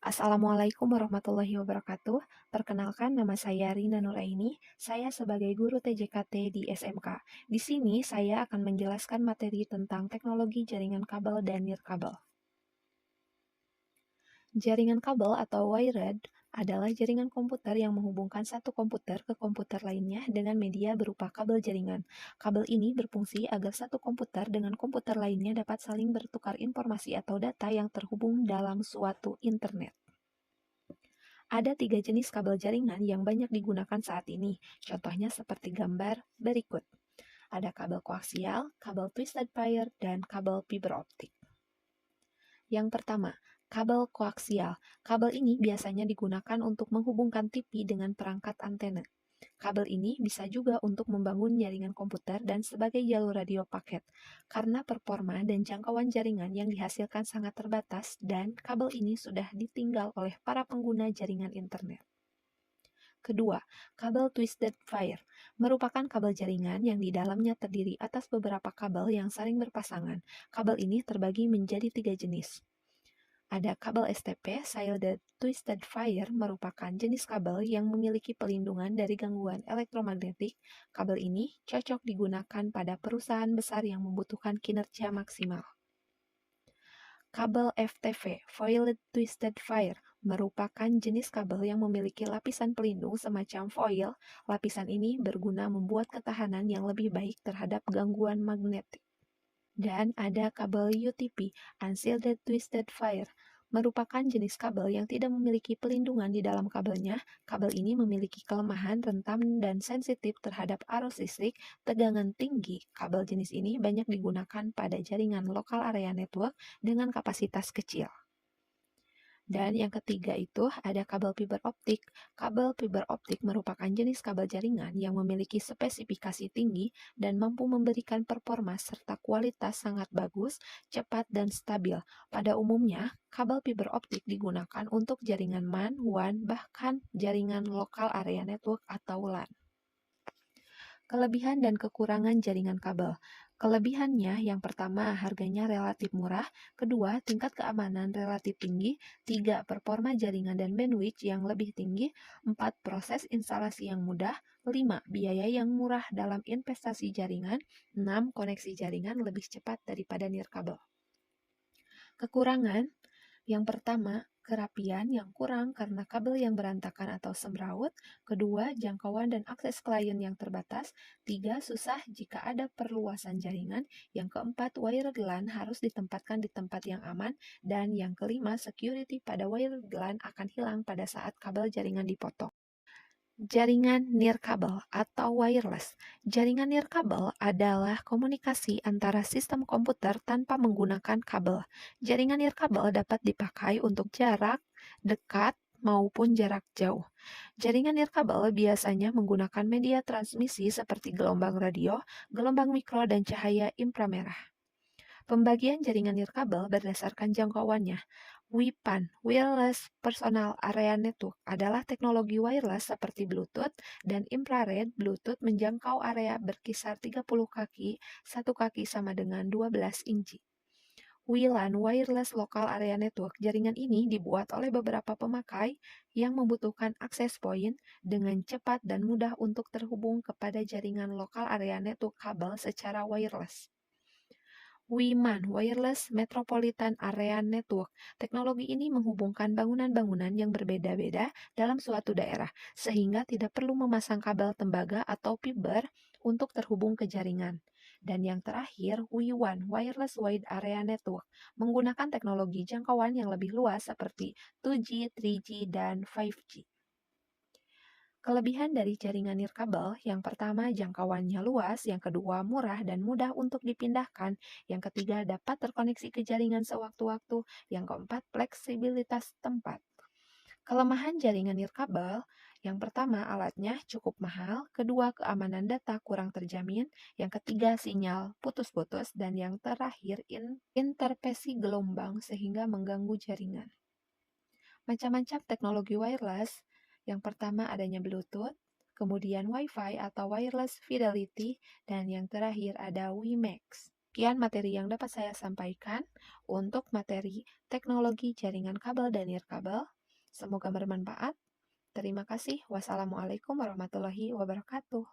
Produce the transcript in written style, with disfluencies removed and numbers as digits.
Assalamualaikum warahmatullahi wabarakatuh. Perkenalkan, nama saya Rina Nuraini. Saya sebagai guru TJKT di SMK. Di sini saya akan menjelaskan materi tentang teknologi jaringan kabel dan nirkabel. Jaringan kabel atau wired adalah jaringan komputer yang menghubungkan satu komputer ke komputer lainnya dengan media berupa kabel jaringan. Kabel ini berfungsi agar satu komputer dengan komputer lainnya dapat saling bertukar informasi atau data yang terhubung dalam suatu internet. Ada 3 jenis kabel jaringan yang banyak digunakan saat ini. Contohnya seperti gambar berikut. Ada kabel koaksial, kabel twisted pair, dan kabel fiber optik. Yang pertama, kabel koaksial. Kabel ini biasanya digunakan untuk menghubungkan TV dengan perangkat antena. Kabel ini bisa juga untuk membangun jaringan komputer dan sebagai jalur radio paket, karena performa dan jangkauan jaringan yang dihasilkan sangat terbatas dan kabel ini sudah ditinggal oleh para pengguna jaringan internet. Kedua, kabel twisted pair merupakan kabel jaringan yang di dalamnya terdiri atas beberapa kabel yang saling berpasangan. Kabel ini terbagi menjadi 3 jenis. Ada kabel STP, Shielded Twisted Pair, merupakan jenis kabel yang memiliki pelindungan dari gangguan elektromagnetik. Kabel ini cocok digunakan pada perusahaan besar yang membutuhkan kinerja maksimal. Kabel FTP, Foiled Twisted Pair, merupakan jenis kabel yang memiliki lapisan pelindung semacam foil. Lapisan ini berguna membuat ketahanan yang lebih baik terhadap gangguan magnetik. Dan ada kabel UTP, Unshielded Twisted Pair, merupakan jenis kabel yang tidak memiliki pelindungan di dalam kabelnya. Kabel ini memiliki kelemahan, rentan, dan sensitif terhadap arus listrik, tegangan tinggi. Kabel jenis ini banyak digunakan pada jaringan local area network dengan kapasitas kecil. Dan yang ketiga itu ada kabel fiber optik. Kabel fiber optik merupakan jenis kabel jaringan yang memiliki spesifikasi tinggi dan mampu memberikan performa serta kualitas sangat bagus, cepat, dan stabil. Pada umumnya, kabel fiber optik digunakan untuk jaringan MAN, WAN, bahkan jaringan lokal area network atau LAN. Kelebihan dan kekurangan jaringan kabel. Kelebihannya yang pertama, harganya relatif murah. Kedua, tingkat keamanan relatif tinggi. Tiga, performa jaringan dan bandwidth yang lebih tinggi. Empat, proses instalasi yang mudah. Lima, biaya yang murah dalam investasi jaringan. Enam, koneksi jaringan lebih cepat daripada nirkabel. Kekurangan yang pertama, kerapian yang kurang karena kabel yang berantakan atau semrawut. Kedua, jangkauan dan akses klien yang terbatas. Tiga, susah jika ada perluasan jaringan. Yang keempat, wired LAN harus ditempatkan di tempat yang aman. Dan yang kelima, security pada wired LAN akan hilang pada saat kabel jaringan dipotong. Jaringan nirkabel atau wireless. Jaringan nirkabel adalah komunikasi antara sistem komputer tanpa menggunakan kabel. Jaringan nirkabel dapat dipakai untuk jarak dekat maupun jarak jauh. Jaringan nirkabel biasanya menggunakan media transmisi seperti gelombang radio, gelombang mikro, dan cahaya inframerah. Pembagian jaringan nirkabel berdasarkan jangkauannya. WPAN, Wireless Personal Area Network, adalah teknologi wireless seperti Bluetooth dan infrared. Bluetooth menjangkau area berkisar 30 kaki, 1 kaki sama dengan 12 inci. WLAN, Wireless Local Area Network, jaringan ini dibuat oleh beberapa pemakai yang membutuhkan akses point dengan cepat dan mudah untuk terhubung kepada jaringan lokal area network kabel secara wireless. WMAN, Wireless Metropolitan Area Network. Teknologi ini menghubungkan bangunan-bangunan yang berbeda-beda dalam suatu daerah, sehingga tidak perlu memasang kabel tembaga atau fiber untuk terhubung ke jaringan. Dan yang terakhir, WWAN, Wireless Wide Area Network, menggunakan teknologi jangkauan yang lebih luas seperti 2G, 3G, dan 5G. Kelebihan dari jaringan nirkabel, yang pertama jangkauannya luas, yang kedua murah dan mudah untuk dipindahkan, yang ketiga dapat terkoneksi ke jaringan sewaktu-waktu, yang keempat fleksibilitas tempat. Kelemahan jaringan nirkabel, yang pertama alatnya cukup mahal, kedua keamanan data kurang terjamin, yang ketiga sinyal putus-putus, dan yang terakhir interferensi gelombang sehingga mengganggu jaringan. Macam-macam teknologi wireless. Yang pertama adanya Bluetooth, kemudian Wi-Fi atau Wireless Fidelity, dan yang terakhir ada WiMAX. Sekian materi yang dapat saya sampaikan untuk materi teknologi jaringan kabel dan nirkabel. Semoga bermanfaat. Terima kasih. Wassalamualaikum warahmatullahi wabarakatuh.